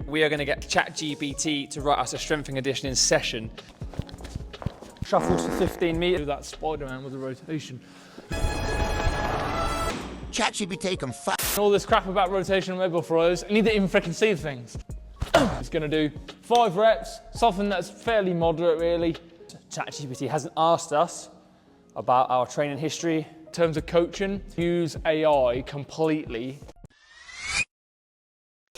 we are going to get ChatGPT to write us a strength and conditioning session. Shuffles for 15 meters. That Spider-Man with the rotation. ChatGPT can all this crap about rotational mobile throws, I need to even freaking see the things. It's going to do 5 reps, something that's fairly moderate really. ChatGPT hasn't asked us about our training history. In terms of coaching, use AI completely.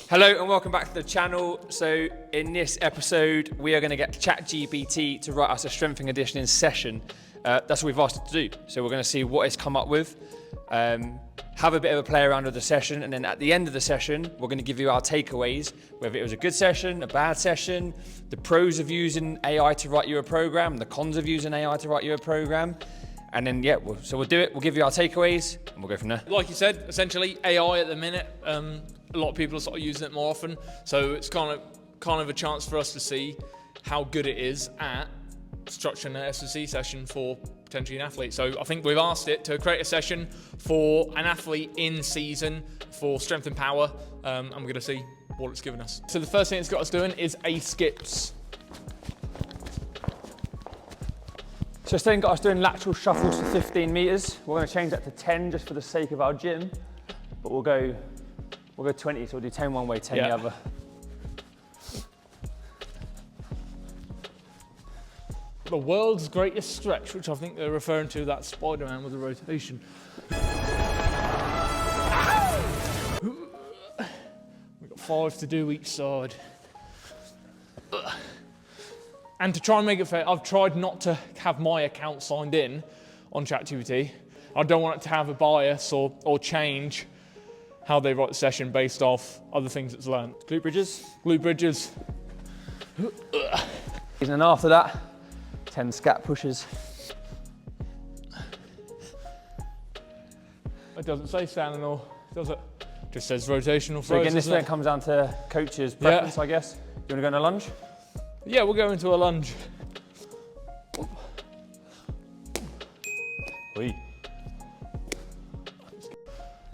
Hello and welcome back to the channel. So in this episode, we are going to get ChatGPT to write us a strength and conditioning session. That's what we've asked it to do. So we're going to see what it's come up with, have a bit of a play around with the session, and then at the end of the session, we're going to give you our takeaways, whether it was a good session, a bad session, the pros of using AI to write you a program, the cons of using AI to write you a program. And then, yeah, so we'll do it. We'll give you our takeaways and we'll go from there. Like you said, essentially AI at the minute, a lot of people are sort of using it more often. So it's kind of a chance for us to see how good it is at structuring an S&C session for potentially an athlete. So I think we've asked it to create a session for an athlete in season for strength and power. And we're going to see what it's given us. So the first thing it's got us doing is A skips. So it's then got us doing lateral shuffles for 15 meters. We're going to change that to 10 just for the sake of our gym, but we'll go 20. So we'll do 10 one way, 10 the other. The world's greatest stretch, which I think they're referring to that Spider-Man with the rotation. We've got 5 to do each side. And to try and make it fair, I've tried not to have my account signed in on ChatGPT. I don't want it to have a bias or change how they write the session based off other things it's learned. Glute bridges. Glute bridges. And then after that, 10 scat pushes. It doesn't say standing or does it? Just says rotational throws. So again, this then comes down to coach's preference, I guess. You want to go in a lunge? Yeah, we'll go into a lunge.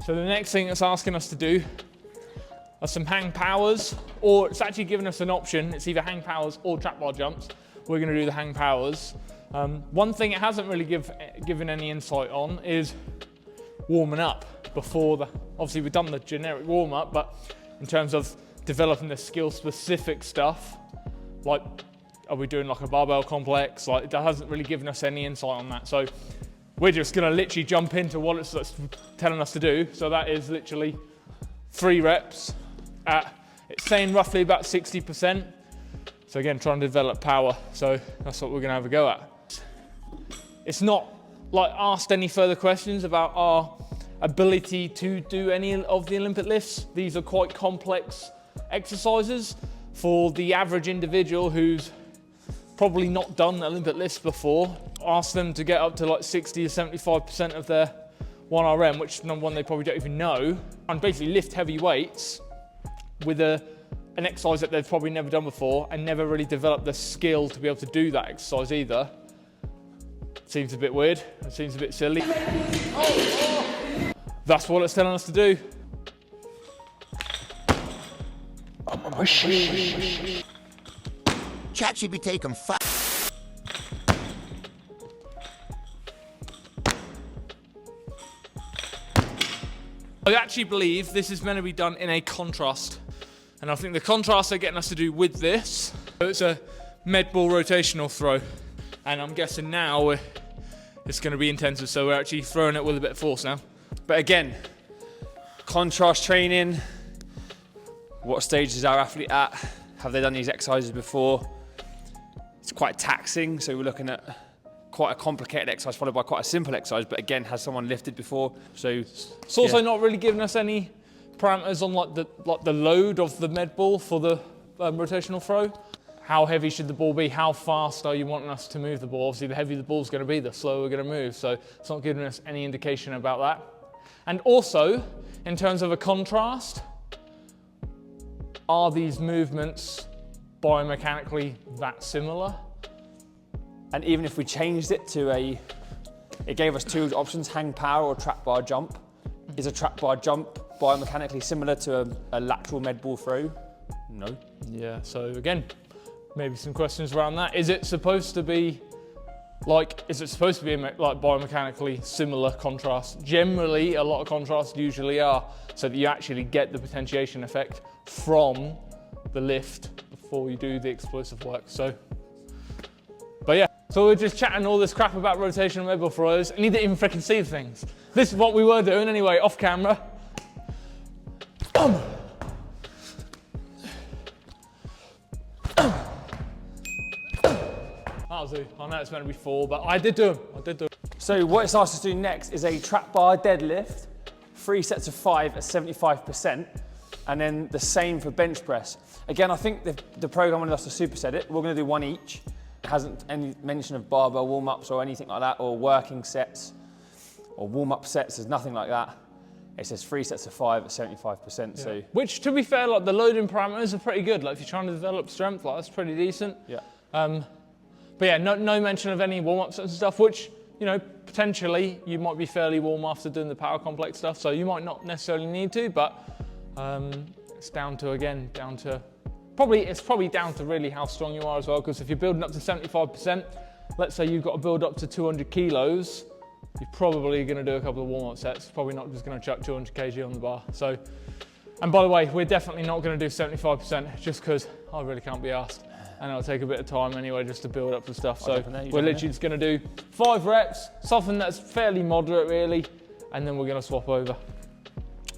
So the next thing it's asking us to do are some hang powers, or it's actually giving us an option. It's either hang powers or trap bar jumps. We're going to do the hang powers. One thing it hasn't really given any insight on is warming up before the. Obviously, we've done the generic warm up, but in terms of developing the skill specific stuff, like are we doing like a barbell complex? Like it hasn't really given us any insight on that. So we're just going to literally jump into what it's telling us to do. So that is literally 3 reps at, it's saying roughly about 60%. So again, trying to develop power. So that's what we're going to have a go at. It's not like asked any further questions about our ability to do any of the Olympic lifts. These are quite complex exercises for the average individual who's probably not done Olympic lifts before. Ask them to get up to like 60 to 75% of their 1RM, which number one, they probably don't even know, and basically lift heavy weights with an exercise that they've probably never done before and never really developed the skill to be able to do that exercise either. Seems a bit weird, it seems a bit silly. That's what it's telling us to do. ChatGPT can I actually believe this is meant to be done in a contrast. And I think the contrast they're getting us to do with this, so it's a med ball rotational throw. And I'm guessing now it's going to be intensive, so we're actually throwing it with a bit of force now. But again, contrast training. What stage is our athlete at? Have they done these exercises before? It's quite taxing, so we're looking at quite a complicated exercise followed by quite a simple exercise, but again, has someone lifted before? So it's also not really giving us any parameters on like the load of the med ball for the rotational throw. How heavy should the ball be? How fast are you wanting us to move the ball? Obviously, the heavier the ball's going to be, the slower we're going to move. So it's not giving us any indication about that. And also, in terms of a contrast, are these movements biomechanically that similar? And even if we changed it to it gave us 2 options, hang power or trap bar jump. Is a trap bar jump biomechanically similar to a lateral med ball throw? No. Yeah, so again, maybe some questions around that. Is it supposed to be like biomechanically similar contrast? Generally, a lot of contrasts usually are, so that you actually get the potentiation effect from the lift before you do the explosive work. So, but yeah, so we're just chatting all this crap about rotational mobile throws, and you didn't even freaking see the things. This is what we were doing anyway, off camera. I know it's meant to be 4, but I did do them. So what it's asked us to do next is a trap bar deadlift, 3 sets of 5 at 75%, and then the same for bench press. Again, I think the program wanted us to superset it. We're going to do 1 each. It hasn't any mention of barbell warm-ups or anything like that, or working sets, or warm-up sets. There's nothing like that. It says 3 sets of 5 at 75%. Yeah. So, which, to be fair, like the loading parameters are pretty good. Like if you're trying to develop strength, like that's pretty decent. Yeah. But yeah, no mention of any warm-ups and stuff, which, you know, potentially you might be fairly warm after doing the power complex stuff, so you might not necessarily need to, but it's probably down to really how strong you are as well, because if you're building up to 75%, let's say you've got to build up to 200 kilos, you're probably going to do a couple of warm-up sets, probably not just going to chuck 200 kg on the bar. So, and by the way, we're definitely not going to do 75% just because I really can't be asked. And it'll take a bit of time anyway just to build up the stuff. So we're literally just going to do 5 reps, something that's fairly moderate really, and then we're going to swap over.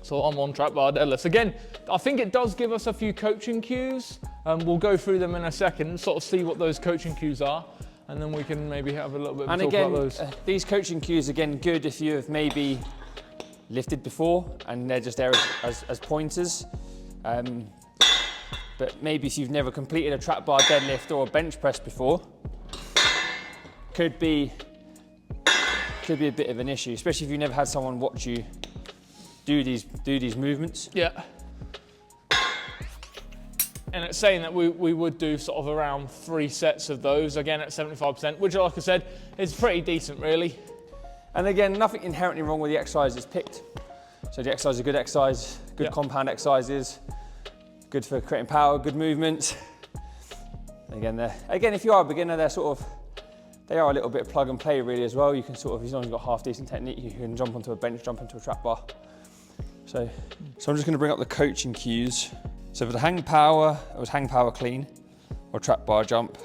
So I'm on trap bar deadlifts. Again, I think it does give us a few coaching cues. We'll go through them in a second and sort of see what those coaching cues are, and then we can maybe have a little bit of talk about those. These coaching cues, again, good if you have maybe lifted before and they're just there as pointers. But maybe if you've never completed a trap bar deadlift or a bench press before, could be a bit of an issue, especially if you've never had someone watch you do these movements. Yeah. And it's saying that we would do sort of around 3 sets of those, again at 75%, which like I said, is pretty decent really. And again, nothing inherently wrong with the exercises picked. So the exercise is a good exercise, good compound exercises. Good for creating power, good movements. Again, if you are a beginner, they are a little bit plug and play really as well. You can sort of, as long as you've got half decent technique, you can jump onto a bench, jump into a trap bar. So I'm just going to bring up the coaching cues. So for the hang power, it was hang power clean or trap bar jump.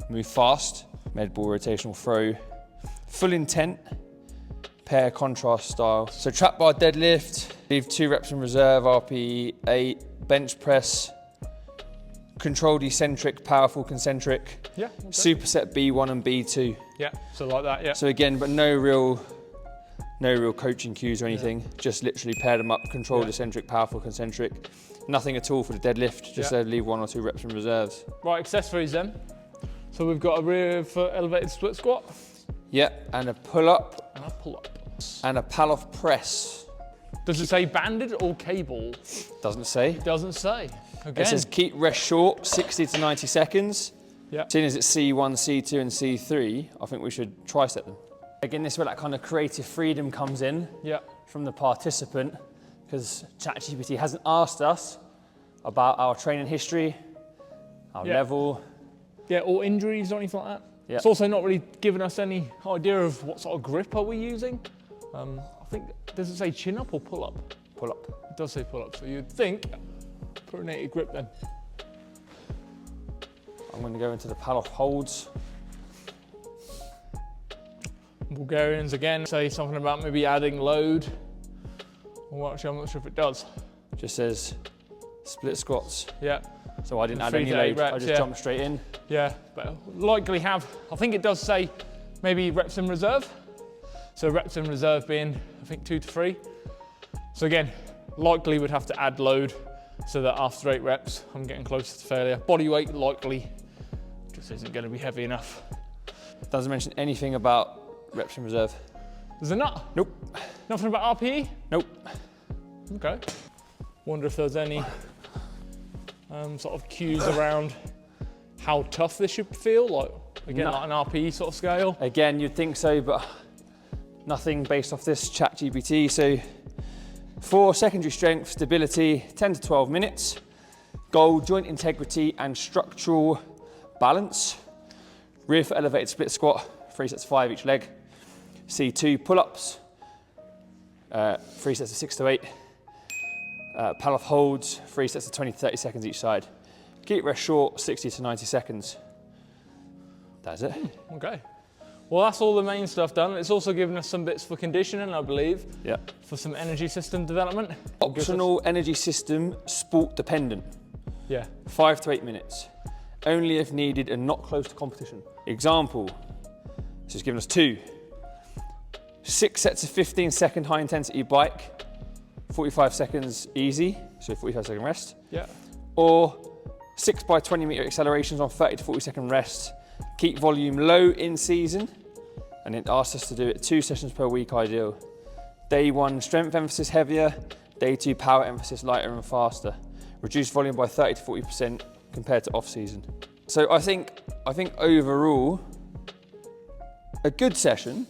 Move fast, med ball rotational throw. Full intent, pair contrast style. So trap bar deadlift, leave 2 reps in reserve, RPE 8. Bench press, controlled eccentric, powerful concentric. Yeah. Okay. Superset B1 and B2. Yeah. So like that. Yeah. So again, but no real coaching cues or anything. Just literally pair them up. Controlled eccentric, powerful concentric. Nothing at all for the deadlift. Just leave 1 or 2 reps in reserves. Right. Accessories then. So we've got a rear for elevated split squat. Yeah, and a pull up. And a pull up. And a Pallof press. Does it say banded or cable? Doesn't say. It doesn't say. Again. It says keep rest short, 60 to 90 seconds. Yeah. Seeing as it's C1, C2 and C3, I think we should tri-set them. Again, this is where that kind of creative freedom comes in from the participant, because ChatGPT hasn't asked us about our training history, our level. Yeah, or injuries or anything like that. Yeah. It's also not really giving us any idea of what sort of grip are we using. I think, does it say chin up or pull up? Pull up. It does say pull up, so you'd think pronated grip then. I'm going to go into the Pallof holds. Bulgarians again say something about maybe adding load. Well, actually, I'm not sure if it does. Just says split squats. Yeah. So I didn't add any load, I just jumped straight in. Yeah, but likely have, I think it does say maybe reps in reserve. So reps in reserve being, I think 2 to 3. So again, likely would have to add load so that after 8 reps, I'm getting closer to failure. Body weight likely just isn't going to be heavy enough. Doesn't mention anything about reps in reserve. Is it not? Nope. Nothing about RPE? Nope. Okay. Wonder if there's any sort of cues around how tough this should feel, like again, like an RPE sort of scale. Again, you'd think so, but nothing based off this ChatGPT. So for secondary strength, stability, 10 to 12 minutes. Goal, joint integrity and structural balance. Rear foot elevated split squat, 3 sets of 5 each leg. C2, pull-ups, 3 sets of 6 to 8. Palloff holds, 3 sets of 20 to 30 seconds each side. Keep rest short, 60 to 90 seconds. That's it. Okay. Well, that's all the main stuff done. It's also given us some bits for conditioning, I believe. Yeah. For some energy system development. Optional energy system, sport dependent. Yeah. 5 to 8 minutes. Only if needed and not close to competition. Example, this has given us 2. 6 sets of 15-second high intensity bike, 45 seconds easy, so 45-second rest. Yeah. Or 6 by 20 meter accelerations on 30 to 40-second rest. Keep volume low in season, and it asks us to do it 2 sessions per week ideal. Day 1, strength emphasis heavier. Day 2, power emphasis lighter and faster. Reduce volume by 30 to 40% compared to off season. So I think overall, a good session,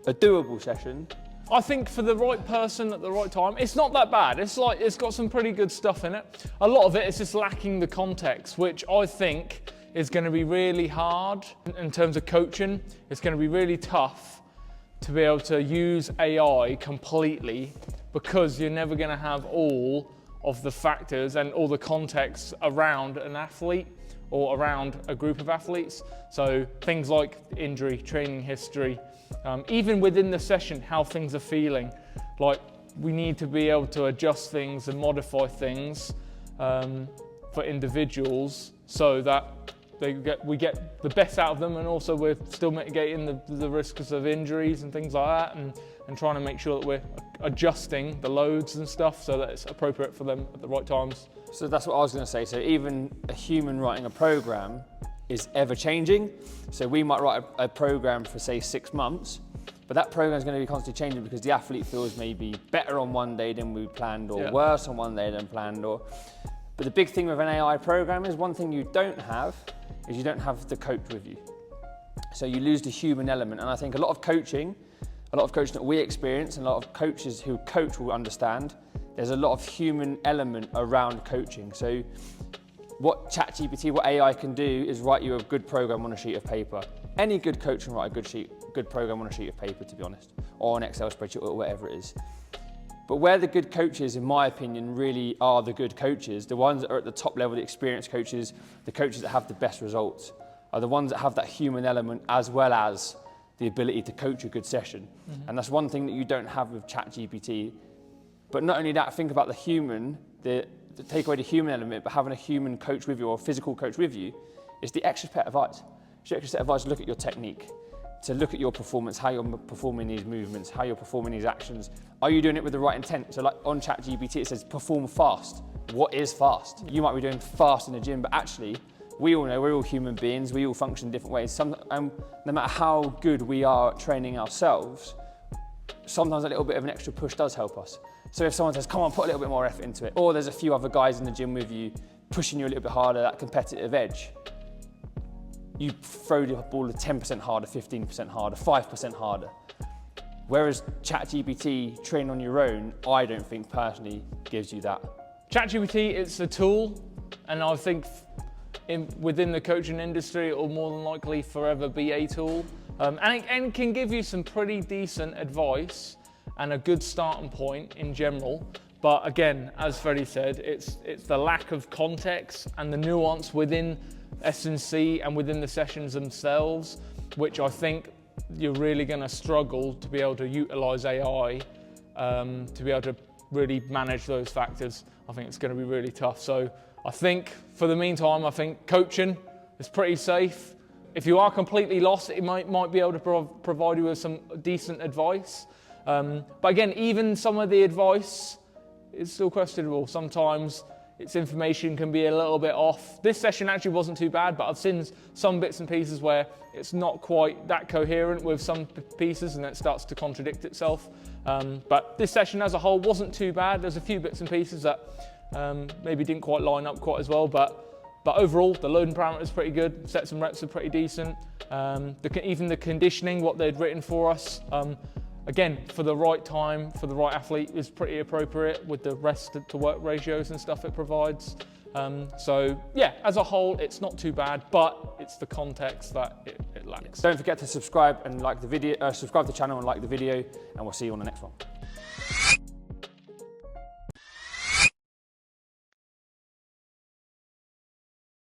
a doable session. I think for the right person at the right time, it's not that bad. It's got some pretty good stuff in it. A lot of it is just lacking the context, which I think is going to be really hard in terms of coaching. It's going to be really tough to be able to use AI completely, because you're never going to have all of the factors and all the context around an athlete or around a group of athletes. So things like injury, training history, even within the session, how things are feeling. Like, we need to be able to adjust things and modify things for individuals so that we get the best out of them, and also we're still mitigating the risks of injuries and things like that, and trying to make sure that we're adjusting the loads and stuff so that it's appropriate for them at the right times. So that's what I was going to say. So even a human writing a program is ever changing. So we might write a program for, say, 6 months, but that program is going to be constantly changing because the athlete feels maybe better on one day than we planned, or worse on one day than planned. But the big thing with an AI program is, one thing you don't have is you don't have the coach with you. So you lose the human element. And I think a lot of coaching that we experience, and a lot of coaches who coach will understand, there's a lot of human element around coaching. So what ChatGPT, what AI can do is write you a good program on a sheet of paper. Any good coach can write a good program on a sheet of paper, to be honest, or an Excel spreadsheet, or whatever it is. But where the good coaches, in my opinion, really are the good coaches, the ones that are at the top level, the experienced coaches, the coaches that have the best results, are the ones that have that human element as well as the ability to coach a good session. Mm-hmm. And that's one thing that you don't have with ChatGPT. But not only that, think about the human, to take away the human element, but having a human coach with you, or a physical coach with you, is the extra set of eyes. It's the extra set of eyes to look at your technique, to look at your performance, how you're performing these movements, how you're performing these actions. Are you doing it with the right intent? So like on ChatGPT, it says perform fast. What is fast? You might be doing fast in the gym, but actually, we all know we're all human beings. We all function in different ways. No matter how good we are at training ourselves, sometimes a little bit of an extra push does help us. So if someone says, come on, put a little bit more effort into it, or there's a few other guys in the gym with you pushing you a little bit harder, that competitive edge, you throw the ball 10% harder, 15% harder, 5% harder. Whereas ChatGPT, train on your own, I don't think personally gives you that. ChatGPT, it's a tool, and I think within the coaching industry, it will more than likely forever be a tool. And can give you some pretty decent advice and a good starting point in general. But again, as Freddie said, it's the lack of context and the nuance within S&C and within the sessions themselves, which I think you're really going to struggle to be able to utilize AI to be able to really manage those factors. I think it's going to be really tough. So I think for the meantime, I think coaching is pretty safe. If you are completely lost, it might be able to provide you with some decent advice. But again, even some of the advice is still questionable. Sometimes its information can be a little bit off. This session actually wasn't too bad, but I've seen some bits and pieces where it's not quite that coherent with some pieces, and it starts to contradict itself. But this session as a whole wasn't too bad. There's a few bits and pieces that maybe didn't quite line up quite as well, but overall, the loading parameters are pretty good. Sets and reps are pretty decent. Even the conditioning, what they'd written for us, Again, for the right time, for the right athlete, is pretty appropriate with the rest to work ratios and stuff it provides. So yeah, as a whole, it's not too bad, but it's the context that it lacks. Don't forget to subscribe and like the video, subscribe to the channel and like the video, and we'll see you on the next one.